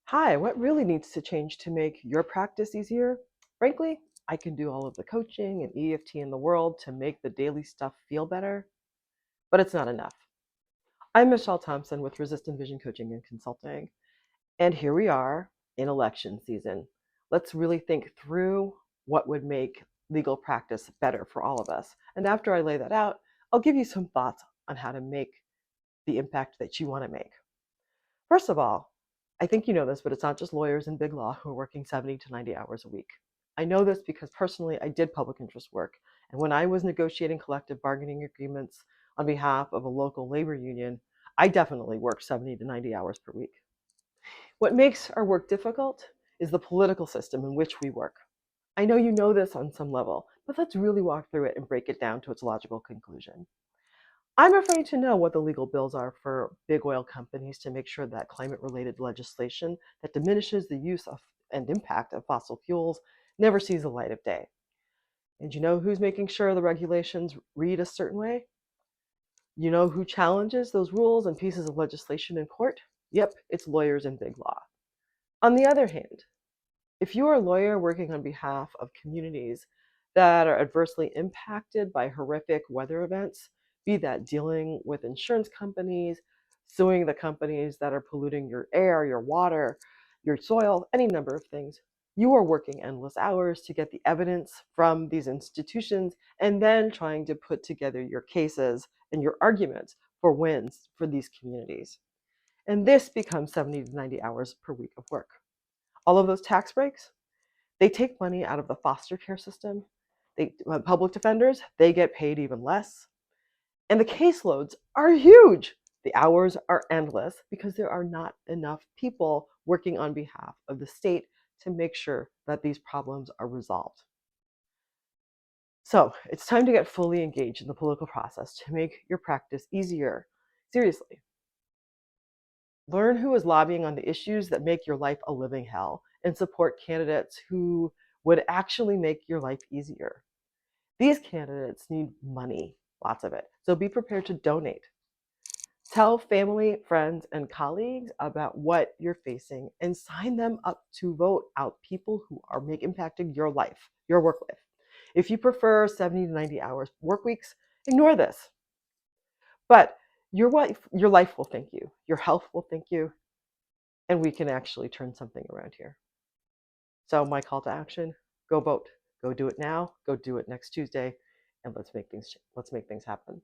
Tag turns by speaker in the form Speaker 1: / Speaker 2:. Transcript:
Speaker 1: Hi, what really needs to change to make your practice easier? Frankly, I can do all of the coaching and EFT in the world to make the daily stuff feel better, but it's not enough. I'm Michelle Thompson with Resistant Vision Coaching and Consulting, and here we are in election season. Let's really think through what would make legal practice better for all of us. And after I lay that out, I'll give you some thoughts on how to make the impact that you want to make. First of all, I think you know this, but it's not just lawyers in big law who are working 70 to 90 hours a week. I know this because personally I did public interest work. And when I was negotiating collective bargaining agreements on behalf of a local labor union, I definitely worked 70 to 90 hours per week. What makes our work difficult is the political system in which we work. I know you know this on some level, but let's really walk through it and break it down to its logical conclusion. I'm afraid to know what the legal bills are for big oil companies to make sure that climate related legislation that diminishes the use of and impact of fossil fuels never sees the light of day. And you know who's making sure the regulations read a certain way? You know who challenges those rules and pieces of legislation in court? Yep, it's lawyers in big law. On the other hand, if you are a lawyer working on behalf of communities that are adversely impacted by horrific weather events, be that dealing with insurance companies, suing the companies that are polluting your air, your water, your soil, any number of things, you are working endless hours to get the evidence from these institutions and then trying to put together your cases and your arguments for wins for these communities. And this becomes 70 to 90 hours per week of work. All of those tax breaks, they take money out of the foster care system. Public defenders, they get paid even less. And the caseloads are huge. The hours are endless because there are not enough people working on behalf of the state to make sure that these problems are resolved. So it's time to get fully engaged in the political process to make your practice easier. Seriously, learn who is lobbying on the issues that make your life a living hell and support candidates who would actually make your life easier. These candidates need money, lots of it. So be prepared to donate. Tell family, friends, and colleagues about what you're facing and sign them up to vote out people who are impacting your life, your work life. If you prefer 70 to 90 hours work weeks, ignore this. But your life will thank you. Your health will thank you, and we can actually turn something around here. So my call to action, go vote. Go do it now, go do it next Tuesday, and let's make things happen.